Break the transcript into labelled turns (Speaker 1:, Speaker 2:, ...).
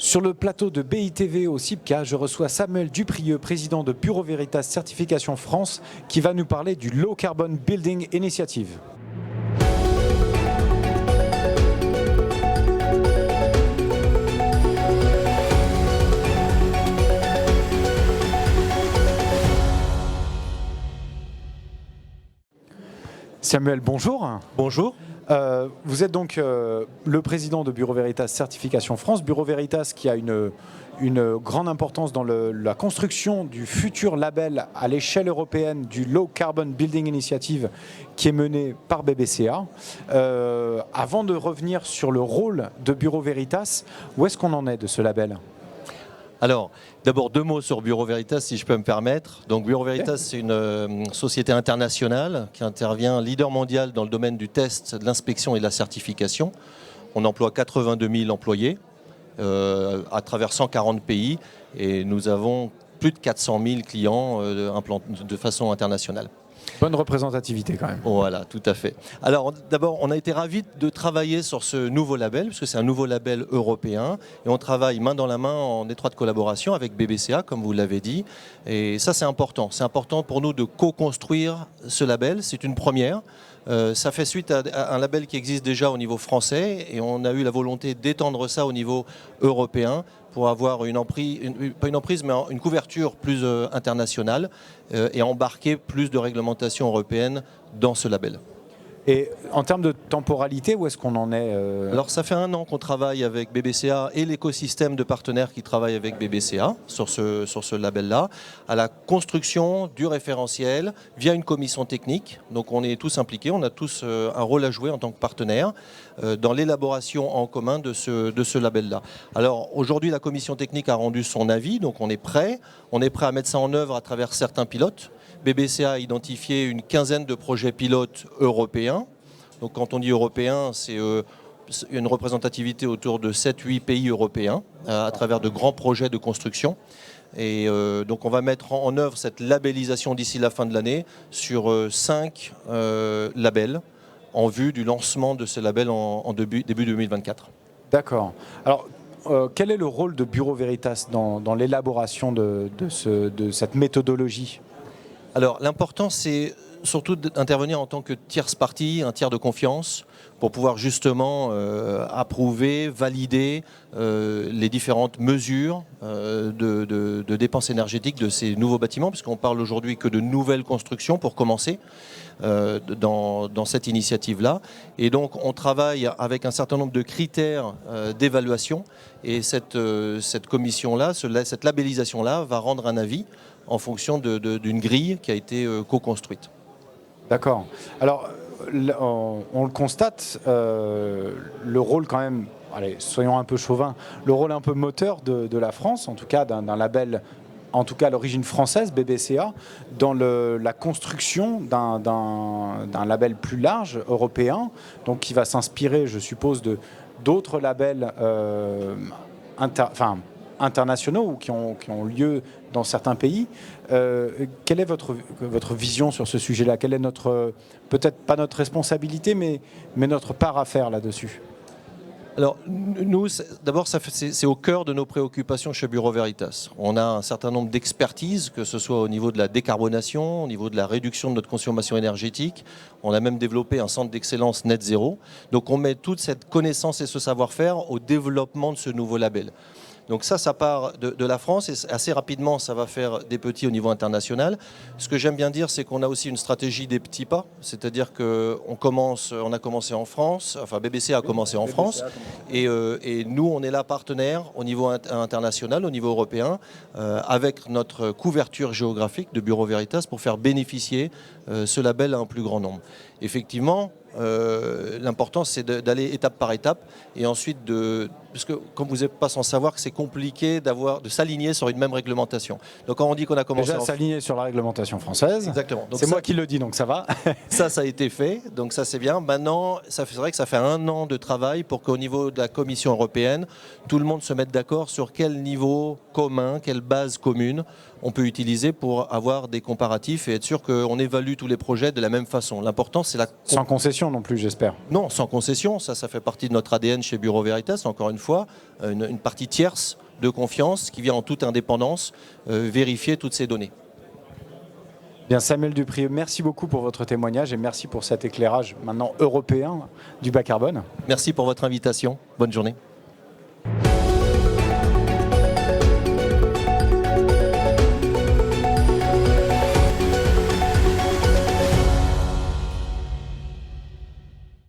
Speaker 1: Sur le plateau de BITV au CIPCA, je reçois Samuel Duprieux, président de Bureau Veritas Certification France, qui va nous parler du Low Carbon Building Initiative. Samuel, bonjour.
Speaker 2: Bonjour.
Speaker 1: Vous êtes donc le président de Bureau Veritas Certification France. Bureau Veritas qui a une grande importance dans la construction du futur label à l'échelle européenne du Low Carbon Building Initiative qui est mené par BBCA. Avant de revenir sur le rôle de Bureau Veritas, où est-ce qu'on en est de ce label ?
Speaker 2: Alors, d'abord 2 mots sur Bureau Veritas, si je peux me permettre. Donc, Bureau Veritas, c'est une société internationale qui intervient leader mondial dans le domaine du test, de l'inspection et de la certification. On emploie 82 000 employés à travers 140 pays et nous avons plus de 400 000 clients de façon internationale.
Speaker 1: Bonne représentativité quand même.
Speaker 2: Voilà, tout à fait. Alors d'abord, on a été ravis de travailler sur ce nouveau label, puisque c'est un nouveau label européen, et on travaille main dans la main en étroite collaboration avec BBCA, comme vous l'avez dit, et ça c'est important. C'est important pour nous de co-construire ce label, c'est une première. Ça fait suite à un label qui existe déjà au niveau français, et on a eu la volonté d'étendre ça au niveau européen, pour avoir une couverture plus internationale et embarquer plus de réglementation européenne dans ce label.
Speaker 1: Et en termes de temporalité, où est-ce qu'on en est
Speaker 2: Alors ça fait 1 an qu'on travaille avec BBCA et l'écosystème de partenaires qui travaillent avec BBCA sur ce label-là, à la construction du référentiel via une commission technique. Donc on est tous impliqués, on a tous un rôle à jouer en tant que partenaire dans l'élaboration en commun de ce label-là. Alors aujourd'hui la commission technique a rendu son avis, donc on est prêt à mettre ça en œuvre à travers certains pilotes. BBCA a identifié une quinzaine de projets pilotes européens. Donc quand on dit européen, c'est une représentativité autour de 7-8 pays européens à travers de grands projets de construction. Et donc on va mettre en œuvre cette labellisation d'ici la fin de l'année sur 5 labels en vue du lancement de ce label en début 2024.
Speaker 1: D'accord. Alors, quel est le rôle de Bureau Veritas dans l'élaboration de cette méthodologie ?
Speaker 2: Alors l'important c'est surtout d'intervenir en tant que tierce partie, un tiers de confiance, pour pouvoir justement approuver, valider les différentes mesures de dépenses énergétiques de ces nouveaux bâtiments, puisqu'on parle aujourd'hui que de nouvelles constructions pour commencer dans cette initiative-là. Et donc on travaille avec un certain nombre de critères d'évaluation, et cette commission-là, cette labellisation-là va rendre un avis en fonction d'une grille qui a été co-construite.
Speaker 1: D'accord. Alors, on le constate, le rôle quand même, allez, soyons un peu chauvins, le rôle un peu moteur de la France, en tout cas d'un label, en tout cas à l'origine française, BBCA, dans la construction d'un label plus large, européen, donc qui va s'inspirer, je suppose, d'autres labels internationaux ou qui ont lieu dans certains pays. Quelle est votre vision sur ce sujet-là ? Quelle est peut-être pas notre responsabilité, mais notre part à faire là-dessus ?
Speaker 2: Alors, nous, d'abord, c'est au cœur de nos préoccupations chez Bureau Veritas. On a un certain nombre d'expertises, que ce soit au niveau de la décarbonation, au niveau de la réduction de notre consommation énergétique. On a même développé un centre d'excellence Net Zéro. Donc, on met toute cette connaissance et ce savoir-faire au développement de ce nouveau label. Donc ça part de la France et assez rapidement, ça va faire des petits au niveau international. Ce que j'aime bien dire, c'est qu'on a aussi une stratégie des petits pas, c'est-à-dire qu'on a commencé en France, enfin BBC a commencé en France, et nous, on est là partenaire au niveau international, au niveau européen, avec notre couverture géographique de Bureau Veritas pour faire bénéficier ce label à un plus grand nombre. Effectivement, l'important c'est d'aller étape par étape et ensuite parce que comme vous n'êtes pas sans savoir que c'est compliqué de s'aligner sur une même réglementation. Donc quand on dit qu'on a commencé
Speaker 1: déjà s'aligner sur la réglementation française.
Speaker 2: Exactement.
Speaker 1: C'est moi qui le dis, donc ça va.
Speaker 2: ça a été fait, donc ça c'est bien. Maintenant, c'est vrai que ça fait 1 an de travail pour qu'au niveau de la Commission européenne, tout le monde se mette d'accord sur quel niveau commun, quelle base commune on peut utiliser pour avoir des comparatifs et être sûr qu'on évalue évalue tous les projets de la même façon. L'important, c'est la...
Speaker 1: Sans concession non plus, j'espère.
Speaker 2: Non, sans concession. Ça fait partie de notre ADN chez Bureau Veritas. Encore une fois, une partie tierce de confiance qui vient en toute indépendance vérifier toutes ces données.
Speaker 1: Bien, Samuel Duprieux, merci beaucoup pour votre témoignage et merci pour cet éclairage maintenant européen du bas carbone.
Speaker 2: Merci pour votre invitation. Bonne journée.